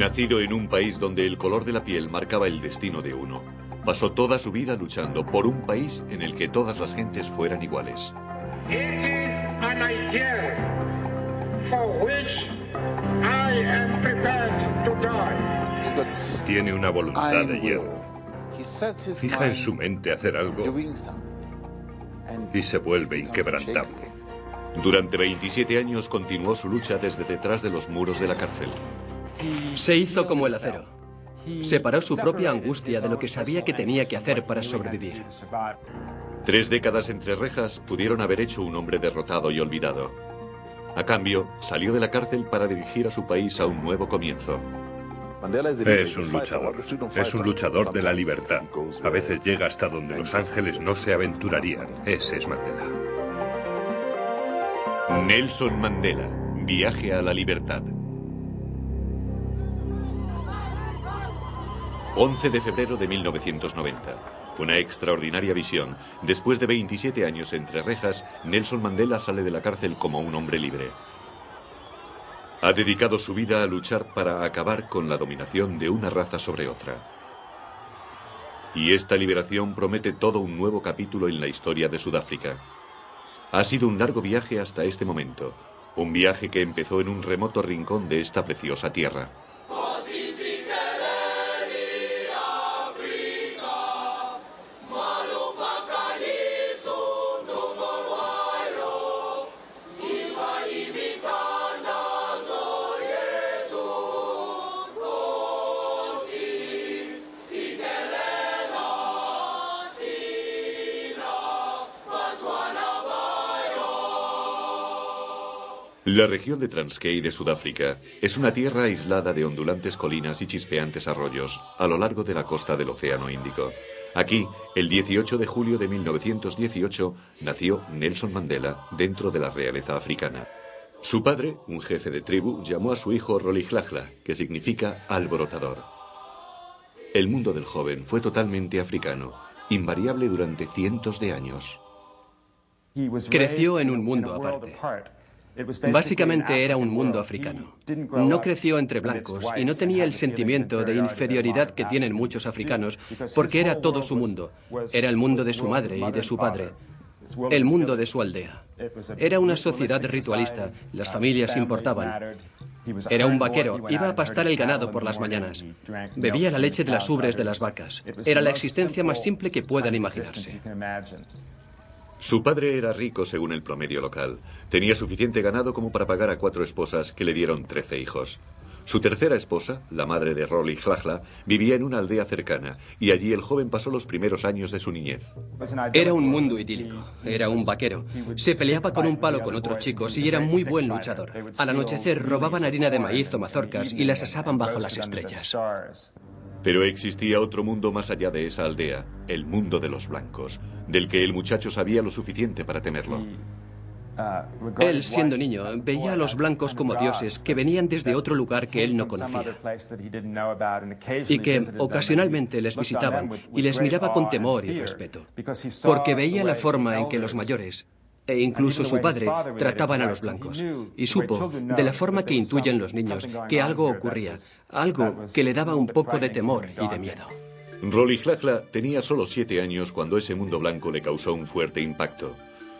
Nacido en un país donde el color de la piel marcaba el destino de uno, pasó toda su vida luchando por un país en el que todas las gentes fueran iguales. It is an ideal for which I am prepared to die. Tiene una voluntad de hierro. Fija en su mente hacer algo y se vuelve inquebrantable. Durante 27 años continuó su lucha desde detrás de los muros de la cárcel. Se hizo como el acero. Separó su propia angustia de lo que sabía que tenía que hacer para sobrevivir. 3 décadas entre rejas pudieron haber hecho un hombre derrotado y olvidado. A cambio, salió de la cárcel para dirigir a su país a un nuevo comienzo. Es un luchador. Es un luchador de la libertad. A veces llega hasta donde los ángeles no se aventurarían. Ese es Mandela. Nelson Mandela, viaje a la libertad. 11 de febrero de 1990. Una extraordinaria visión. Después de 27 años entre rejas, Nelson Mandela sale de la cárcel como un hombre libre. Ha dedicado su vida a luchar para acabar con la dominación de una raza sobre otra. Y esta liberación promete todo un nuevo capítulo en la historia de Sudáfrica. Ha sido un largo viaje hasta este momento. Un viaje que empezó en un remoto rincón de esta preciosa tierra. La región de Transkei de Sudáfrica es una tierra aislada de ondulantes colinas y chispeantes arroyos a lo largo de la costa del Océano Índico. Aquí, el 18 de julio de 1918, nació Nelson Mandela dentro de la realeza africana. Su padre, un jefe de tribu, llamó a su hijo Rolihlahla, que significa alborotador. El mundo del joven fue totalmente africano, invariable durante cientos de años. Creció en un mundo aparte. Básicamente era un mundo africano. No creció entre blancos y no tenía el sentimiento de inferioridad que tienen muchos africanos, porque era todo su mundo. Era el mundo de su madre y de su padre. El mundo de su aldea. Era una sociedad ritualista. Las familias importaban. Era un vaquero. Iba a pastar el ganado por las mañanas. Bebía la leche de las ubres de las vacas. Era la existencia más simple que puedan imaginarse. Su padre era rico según el promedio local. Tenía suficiente ganado como para pagar a 4 esposas que le dieron 13 hijos. Su tercera esposa, la madre de Rolihlahla, vivía en una aldea cercana y allí el joven pasó los primeros años de su niñez. Era un mundo idílico. Era un vaquero. Se peleaba con un palo con otros chicos y era muy buen luchador. Al anochecer robaban harina de maíz o mazorcas y las asaban bajo las estrellas. Pero existía otro mundo más allá de esa aldea, el mundo de los blancos, del que el muchacho sabía lo suficiente para temerlo. Él, siendo niño, veía a los blancos como dioses que venían desde otro lugar que él no conocía y que ocasionalmente les visitaban y les miraba con temor y respeto, porque veía la forma en que los mayores e incluso su padre trataban a los blancos, y supo, de la forma que intuyen los niños, que algo ocurría, algo que le daba un poco de temor y de miedo. Rolihlahla tenía solo 7 años cuando ese mundo blanco le causó un fuerte impacto.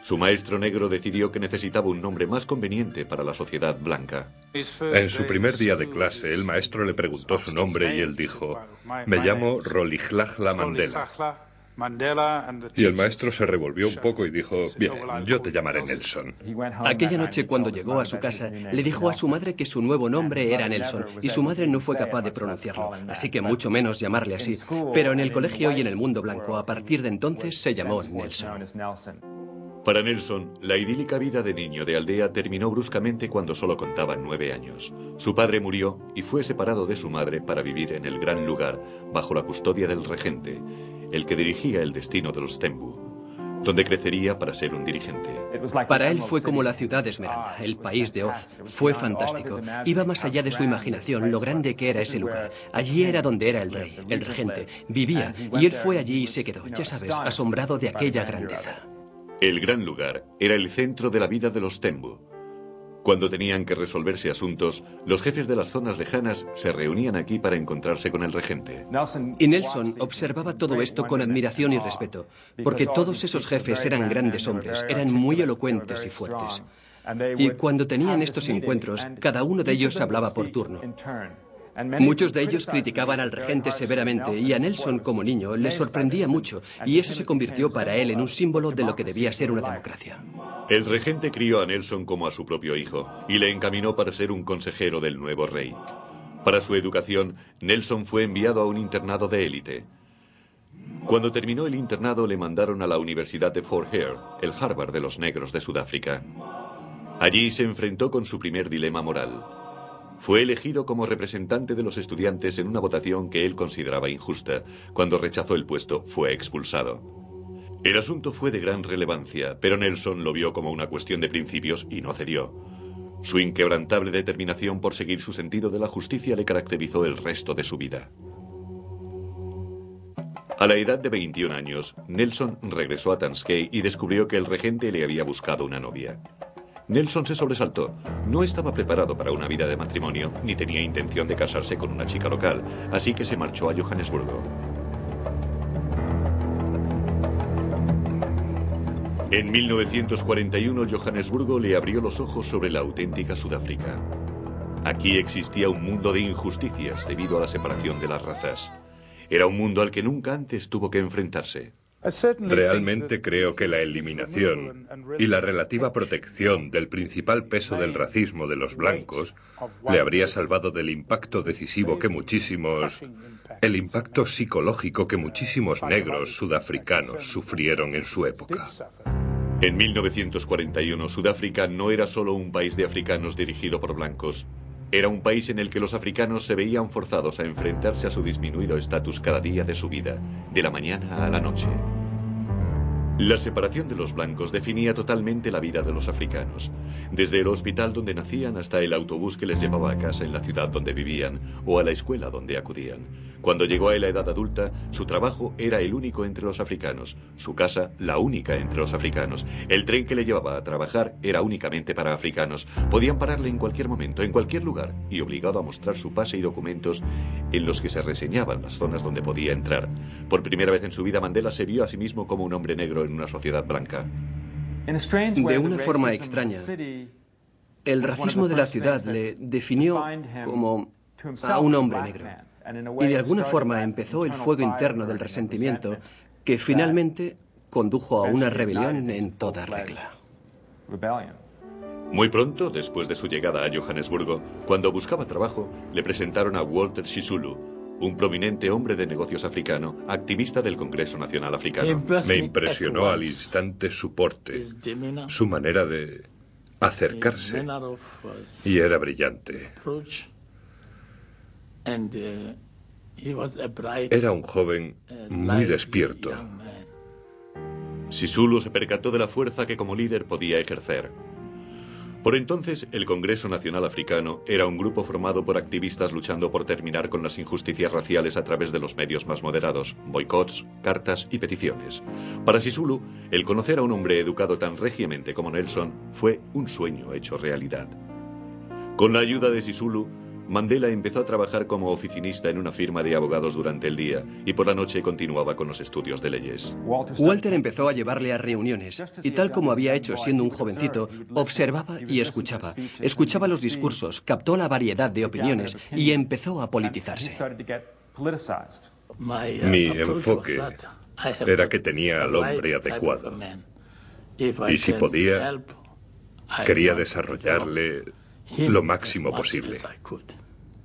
Su maestro negro decidió que necesitaba un nombre más conveniente para la sociedad blanca. En su primer día de clase, el maestro le preguntó su nombre y él dijo: "Me llamo Rolihlahla Mandela". Y el maestro se revolvió un poco y dijo: "Bien, yo te llamaré Nelson". Aquella noche, cuando llegó a su casa, le dijo a su madre que su nuevo nombre era Nelson, y su madre no fue capaz de pronunciarlo, así que mucho menos llamarle así. Pero en el colegio y en el mundo blanco, a partir de entonces, se llamó Nelson. Para Nelson, la idílica vida de niño de aldea terminó bruscamente cuando solo contaba 9 años. Su padre murió y fue separado de su madre para vivir en el gran lugar, bajo la custodia del regente, el que dirigía el destino de los Tembu, donde crecería para ser un dirigente. Para él fue como la ciudad Esmeralda, el país de Oz. Fue fantástico. Iba más allá de su imaginación lo grande que era ese lugar. Allí era donde era el rey, el regente. Vivía, y él fue allí y se quedó, ya sabes, asombrado de aquella grandeza. El gran lugar era el centro de la vida de los Tembu. Cuando tenían que resolverse asuntos, los jefes de las zonas lejanas se reunían aquí para encontrarse con el regente. Y Nelson observaba todo esto con admiración y respeto, porque todos esos jefes eran grandes hombres, eran muy elocuentes y fuertes. Y cuando tenían estos encuentros, cada uno de ellos hablaba por turno. Muchos de ellos criticaban al regente severamente y a Nelson como niño le sorprendía mucho, y eso se convirtió para él en un símbolo de lo que debía ser una democracia. El regente crió a Nelson como a su propio hijo y le encaminó para ser un consejero del nuevo rey. Para su educación, Nelson fue enviado a un internado de élite. Cuando terminó el internado le mandaron a la Universidad de Fort Hare, el Harvard de los negros de Sudáfrica. Allí se enfrentó con su primer dilema moral. Fue elegido como representante de los estudiantes en una votación que él consideraba injusta. Cuando rechazó el puesto, fue expulsado. El asunto fue de gran relevancia, pero Nelson lo vio como una cuestión de principios y no cedió. Su inquebrantable determinación por seguir su sentido de la justicia le caracterizó el resto de su vida. A la edad de 21 años, Nelson regresó a Transkei y descubrió que el regente le había buscado una novia. Nelson se sobresaltó. No estaba preparado para una vida de matrimonio, ni tenía intención de casarse con una chica local, así que se marchó a Johannesburgo. En 1941, Johannesburgo le abrió los ojos sobre la auténtica Sudáfrica. Aquí existía un mundo de injusticias debido a la separación de las razas. Era un mundo al que nunca antes tuvo que enfrentarse. Realmente creo que la eliminación y la relativa protección del principal peso del racismo de los blancos le habría salvado del impacto decisivo que el impacto psicológico que muchísimos negros sudafricanos sufrieron en su época. En 1941, Sudáfrica no era solo un país de africanos dirigido por blancos. Era un país en el que los africanos se veían forzados a enfrentarse a su disminuido estatus cada día de su vida, de la mañana a la noche. La separación de los blancos definía totalmente la vida de los africanos, desde el hospital donde nacían hasta el autobús que les llevaba a casa en la ciudad donde vivían o a la escuela donde acudían. Cuando llegó a la edad adulta, su trabajo era el único entre los africanos, su casa la única entre los africanos, el tren que le llevaba a trabajar era únicamente para africanos, podían pararle en cualquier momento, en cualquier lugar, y obligado a mostrar su pase y documentos en los que se reseñaban las zonas donde podía entrar. Por primera vez en su vida, Mandela se vio a sí mismo como un hombre negro en una sociedad blanca. De una forma extraña, el racismo de la ciudad le definió como a un hombre negro. Y de alguna forma empezó el fuego interno del resentimiento que finalmente condujo a una rebelión en toda regla. Muy pronto, después de su llegada a Johannesburgo, cuando buscaba trabajo, le presentaron a Walter Sisulu, un prominente hombre de negocios africano, activista del Congreso Nacional Africano. Me impresionó al instante su porte, su manera de acercarse, y era brillante. Era un joven muy despierto. Sisulu se percató de la fuerza que como líder podía ejercer. Por entonces, el Congreso Nacional Africano era un grupo formado por activistas luchando por terminar con las injusticias raciales a través de los medios más moderados, boicots, cartas y peticiones. Para Sisulu, el conocer a un hombre educado tan regiamente como Nelson fue un sueño hecho realidad. Con la ayuda de Sisulu, Mandela empezó a trabajar como oficinista en una firma de abogados durante el día y por la noche continuaba con los estudios de leyes. Walter empezó a llevarle a reuniones y tal como había hecho siendo un jovencito, observaba y escuchaba. Escuchaba los discursos, captó la variedad de opiniones y empezó a politizarse. Mi enfoque era que tenía al hombre adecuado y si podía, quería desarrollarle lo máximo posible.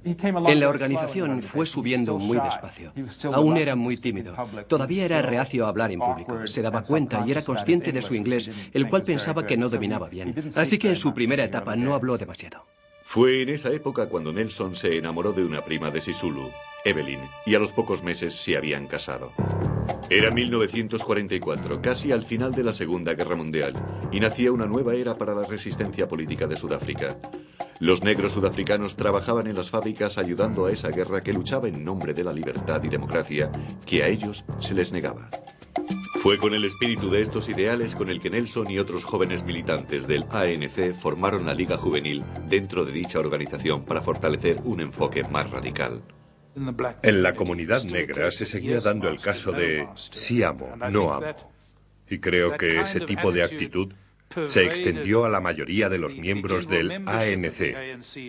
En la organización fue subiendo muy despacio. Aún era muy tímido. Todavía era reacio a hablar en público. Se daba cuenta y era consciente de su inglés, el cual pensaba que no dominaba bien. Así que en su primera etapa no habló demasiado. Fue en esa época cuando Nelson se enamoró de una prima de Sisulu, Evelyn, y a los pocos meses se habían casado. Era 1944, casi al final de la Segunda Guerra Mundial, y nacía una nueva era para la resistencia política de Sudáfrica. Los negros sudafricanos trabajaban en las fábricas ayudando a esa guerra que luchaba en nombre de la libertad y democracia que a ellos se les negaba. Fue con el espíritu de estos ideales con el que Nelson y otros jóvenes militantes del ANC formaron la Liga Juvenil dentro de dicha organización para fortalecer un enfoque más radical. En la comunidad negra se seguía dando el caso de sí amo, no amo. Y creo que ese tipo de actitud se extendió a la mayoría de los miembros del ANC.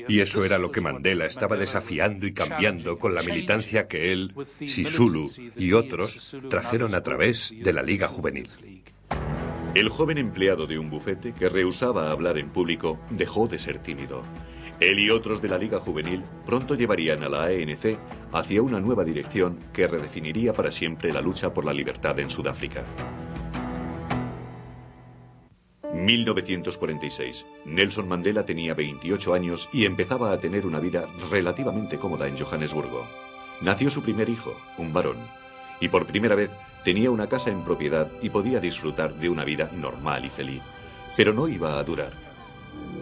Y eso era lo que Mandela estaba desafiando y cambiando con la militancia que él, Sisulu y otros trajeron a través de la Liga Juvenil. El joven empleado de un bufete que rehusaba hablar en público dejó de ser tímido. Él y otros de la Liga Juvenil pronto llevarían a la ANC hacia una nueva dirección que redefiniría para siempre la lucha por la libertad en Sudáfrica. 1946. Nelson Mandela tenía 28 años y empezaba a tener una vida relativamente cómoda en Johannesburgo. Nació su primer hijo, un varón, y por primera vez tenía una casa en propiedad y podía disfrutar de una vida normal y feliz. Pero no iba a durar.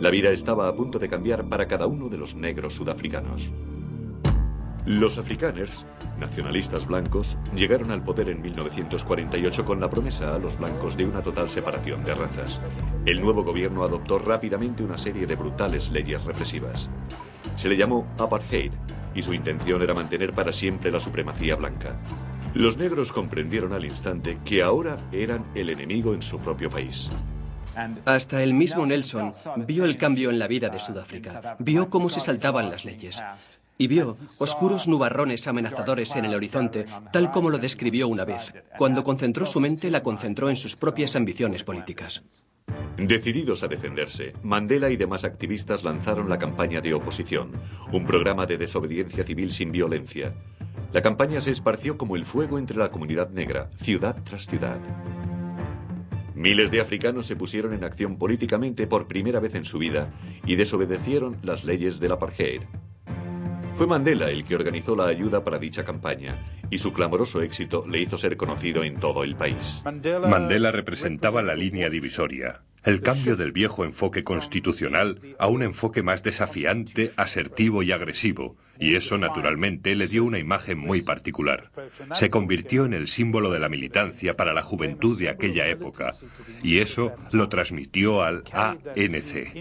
La vida estaba a punto de cambiar para cada uno de los negros sudafricanos. Los afrikaners, nacionalistas blancos, llegaron al poder en 1948 con la promesa a los blancos de una total separación de razas. El nuevo gobierno adoptó rápidamente una serie de brutales leyes represivas. Se le llamó apartheid y su intención era mantener para siempre la supremacía blanca. Los negros comprendieron al instante que ahora eran el enemigo en su propio país. Hasta el mismo Nelson vio el cambio en la vida de Sudáfrica, vio cómo se saltaban las leyes y vio oscuros nubarrones amenazadores en el horizonte, tal como lo describió una vez. Cuando concentró su mente, la concentró en sus propias ambiciones políticas. Decididos a defenderse, Mandela y demás activistas lanzaron la campaña de oposición, un programa de desobediencia civil sin violencia. La campaña se esparció como el fuego entre la comunidad negra, ciudad tras ciudad. Miles de africanos se pusieron en acción políticamente por primera vez en su vida y desobedecieron las leyes del apartheid. Fue Mandela el que organizó la ayuda para dicha campaña y su clamoroso éxito le hizo ser conocido en todo el país. Mandela representaba la línea divisoria, el cambio del viejo enfoque constitucional a un enfoque más desafiante, asertivo y agresivo, y eso naturalmente le dio una imagen muy particular. Se convirtió en el símbolo de la militancia para la juventud de aquella época, y eso lo transmitió al ANC.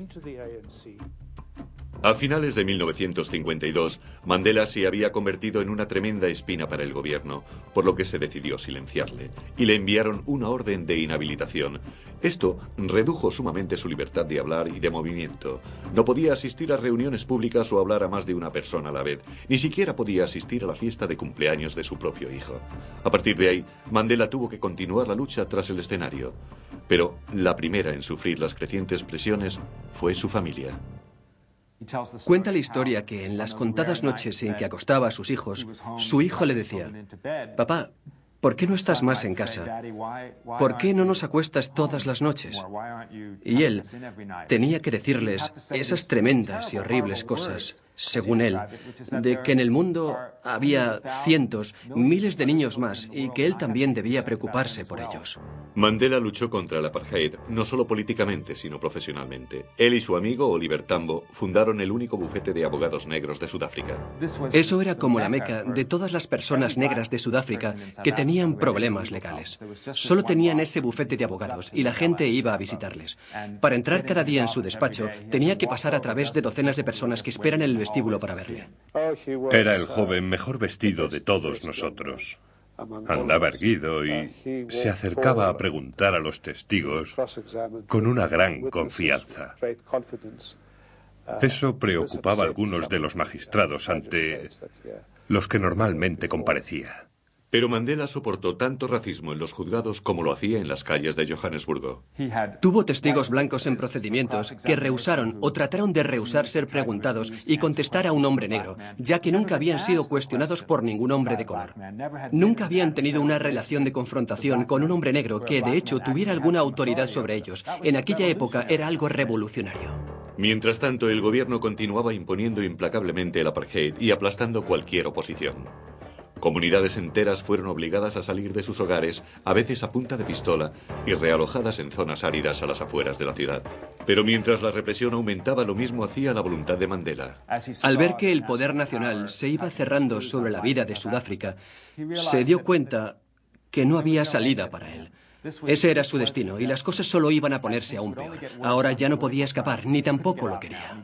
A finales de 1952, Mandela se había convertido en una tremenda espina para el gobierno, por lo que se decidió silenciarle, y le enviaron una orden de inhabilitación. Esto redujo sumamente su libertad de hablar y de movimiento. No podía asistir a reuniones públicas o hablar a más de una persona a la vez. Ni siquiera podía asistir a la fiesta de cumpleaños de su propio hijo. A partir de ahí, Mandela tuvo que continuar la lucha tras el escenario. Pero la primera en sufrir las crecientes presiones fue su familia. Cuenta la historia que en las contadas noches en que acostaba a sus hijos, su hijo le decía: «Papá, ¿por qué no estás más en casa? ¿Por qué no nos acuestas todas las noches?» Y él tenía que decirles esas tremendas y horribles cosas, según él, de que en el mundo había cientos, miles de niños más y que él también debía preocuparse por ellos. Mandela luchó contra el apartheid, no solo políticamente, sino profesionalmente. Él y su amigo Oliver Tambo fundaron el único bufete de abogados negros de Sudáfrica. Eso era como la meca de todas las personas negras de Sudáfrica que tenían problemas legales. Solo tenían ese bufete de abogados y la gente iba a visitarles. Para entrar cada día en su despacho, tenía que pasar a través de docenas de personas que esperan en el vestíbulo para verle. Era el joven mejor vestido de todos nosotros. Andaba erguido y se acercaba a preguntar a los testigos con una gran confianza. Eso preocupaba a algunos de los magistrados ante los que normalmente comparecía. Pero Mandela soportó tanto racismo en los juzgados como lo hacía en las calles de Johannesburgo. Tuvo testigos blancos en procedimientos que rehusaron o trataron de rehusar ser preguntados y contestar a un hombre negro, ya que nunca habían sido cuestionados por ningún hombre de color. Nunca habían tenido una relación de confrontación con un hombre negro que, de hecho, tuviera alguna autoridad sobre ellos. En aquella época era algo revolucionario. Mientras tanto, el gobierno continuaba imponiendo implacablemente el apartheid y aplastando cualquier oposición. Comunidades enteras fueron obligadas a salir de sus hogares, a veces a punta de pistola, y realojadas en zonas áridas a las afueras de la ciudad. Pero mientras la represión aumentaba, lo mismo hacía la voluntad de Mandela. Al ver que el poder nacional se iba cerrando sobre la vida de Sudáfrica, se dio cuenta que no había salida para él. Ese era su destino y las cosas solo iban a ponerse aún peor. Ahora ya no podía escapar, ni tampoco lo quería.